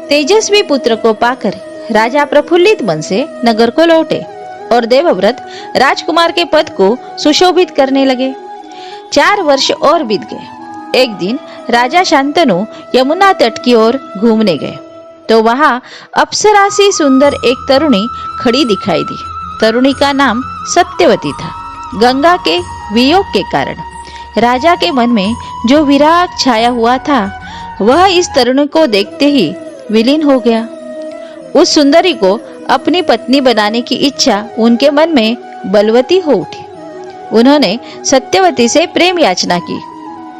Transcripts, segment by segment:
तेजस्वी पुत्र को पाकर राजा प्रफुल्लित मन से नगर को लौटे और देवव्रत राजकुमार के पद को सुशोभित करने लगे। 4 वर्ष और बीत गए। एक दिन राजा शांतनु यमुना तट की ओर घूमने गए तो वहां अप्सरा सी सुंदर एक तरुणी खड़ी दिखाई दी। तरुणी का नाम सत्यवती था। गंगा के वियोग के कारण राजा के मन में जो विराग छाया हुआ था वह इस तरुणी को देखते ही विलीन हो गया। उस सुंदरी को अपनी पत्नी बनाने की इच्छा उनके मन में बलवती हो उठी। उन्होंने सत्यवती से प्रेम याचना की।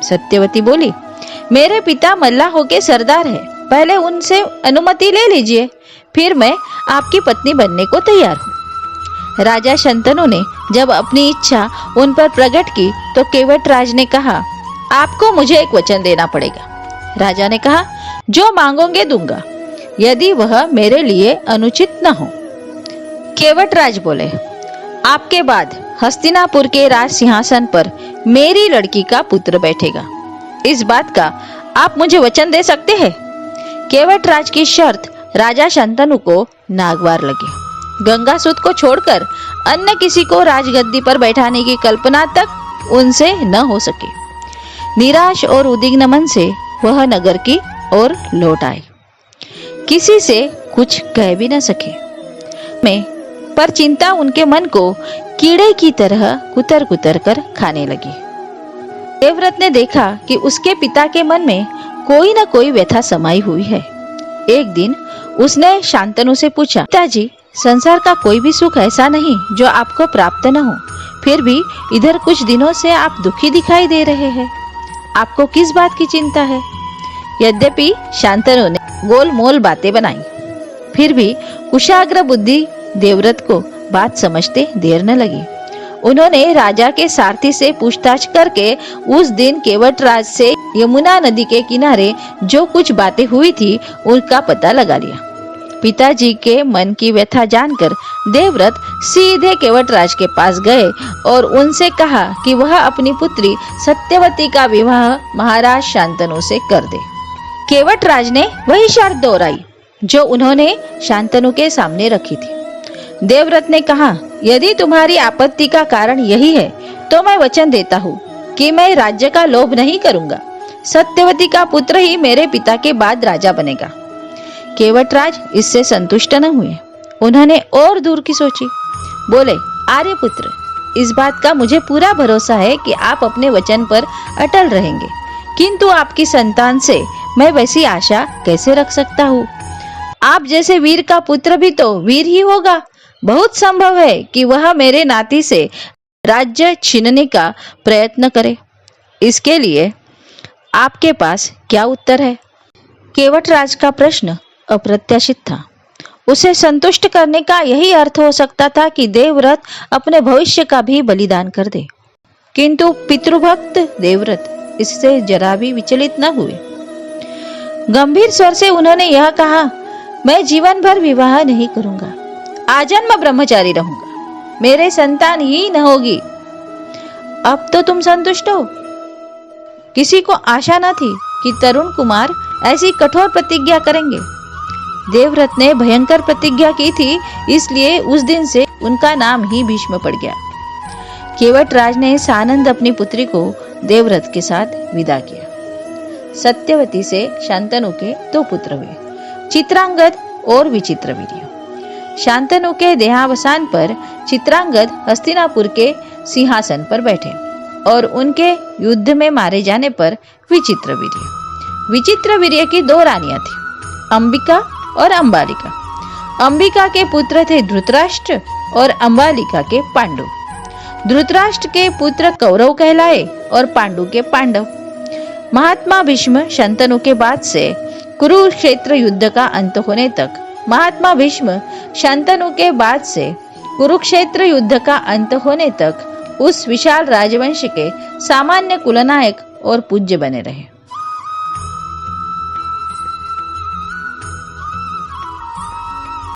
सत्यवती बोली, मेरे पिता मल्लाहों के सरदार है, पहले उनसे अनुमति ले लीजिए, फिर मैं आपकी पत्नी बनने को तैयार हूँ। राजा शंतनु ने जब अपनी इच्छा उन पर प्रकट की तो केवटराज ने कहा, आपको मुझे एक वचन देना पड़ेगा। राजा ने कहा, जो मांगोगे दूंगा, यदि वह मेरे लिए अनुचित न हो। केवटराज बोले, आपके बाद हस्तिनापुर के राज सिंहासन पर मेरी लड़की का पुत्र बैठेगा। इस बात का आप मुझे वचन दे सकते हैं? केवटराज की शर्त राजा शंतनु को नागवार लगी। गंगासुत को छोड़कर अन्य किसी को राजगद्दी पर बैठाने की कल्पना तक उनसे न हो सके। निराश और उद्विग्न मन से वह नगर की ओर लौट आए। किसी से कुछ कह भी न सके पर चिंता उनके मन को कीड़े की तरह कुतर कुतर कर खाने लगी। देवव्रत ने देखा कि उसके पिता के मन में कोई न कोई व्यथा समाई हुई है। एक दिन उसने शांतनु से पूछा, पिताजी, संसार का कोई भी सुख ऐसा नहीं जो आपको प्राप्त न हो, फिर भी इधर कुछ दिनों से आप दुखी दिखाई दे रहे हैं। आपको किस बात की चिंता है? यद्यपि शांतनु ने गोलमोल बातें बनाई, फिर भी कुशाग्र बुद्धि देवव्रत को बात समझते देर न लगी। उन्होंने राजा के सारथी से पूछताछ करके उस दिन केवटराज से यमुना नदी के किनारे जो कुछ बातें हुई थी उनका पता लगा लिया। पिताजी के मन की व्यथा जानकर देवव्रत सीधे केवटराज के पास गए और उनसे कहा कि वह अपनी पुत्री सत्यवती का विवाह महाराज शांतनु से कर दे। केवटराज ने वही शर्त दोहराई जो उन्होंने शांतनु के सामने रखी थी। देवव्रत ने कहा, यदि तुम्हारी आपत्ति का कारण यही है तो मैं वचन देता हूँ कि मैं राज्य का लोभ नहीं करूंगा। सत्यवती का पुत्र ही मेरे पिता के बाद राजा बनेगा। केवटराज इससे संतुष्ट न हुए। उन्होंने और दूर की सोची। बोले, आर्यपुत्र, इस बात का मुझे पूरा भरोसा है कि आप अपने वचन पर अटल रहेंगे, किंतु आपकी संतान से मैं वैसी आशा कैसे रख सकता हूँ? आप जैसे वीर का पुत्र भी तो वीर ही होगा। बहुत संभव है कि वह मेरे नाती से राज्य छीनने का प्रयत्न करे। इसके लिए आपके पास क्या उत्तर है? केवटराज का प्रश्न अप्रत्याशित था। उसे संतुष्ट करने का यही अर्थ हो सकता था कि देवव्रत अपने भविष्य का भी बलिदान कर दे, किंतु पितृभक्त देवव्रत इससे जरा भी विचलित न हुए। गंभीर स्वर से उन्होंने यह कहा, मैं जीवन भर विवाह नहीं करूंगा, आजन्म ब्रह्मचारी रहूंगा, मेरे संतान ही न होगी। अब तो तुम संतुष्ट हो? किसी को आशा न थी कि तरुण कुमार ऐसी कठोर प्रतिज्ञा करेंगे। देवव्रत ने भयंकर प्रतिज्ञा की थी, इसलिए उस दिन से उनका नाम ही भीष्म पड़ गया। केवटराज ने सानंद अपनी पुत्री को देवव्रत के साथ विदा किया। सत्यवती से शांतनु के 2 पुत्र हुए, चित्रांगद और विचित्रवीर्य। शांतनु के देहावसान पर चित्रांगद हस्तिनापुर के सिंहासन पर बैठे और उनके युद्ध में मारे जाने पर विचित्रवीर्य की 2 रानियां थी, अंबिका और अंबालिका। अंबिका के पुत्र थे धृतराष्ट्र और अंबालिका के पांडु। धृतराष्ट्र के पुत्र कौरव कहलाए और पांडु के पांडव। महात्मा भीष्म शंतनु के बाद से कुरुक्षेत्र युद्ध का अंत होने तक, महात्मा भीष्म शंतनु के बाद से कुरुक्षेत्र युद्ध का अंत होने तक उस विशाल राजवंश के सामान्य कुलनायक और पूज्य बने रहे।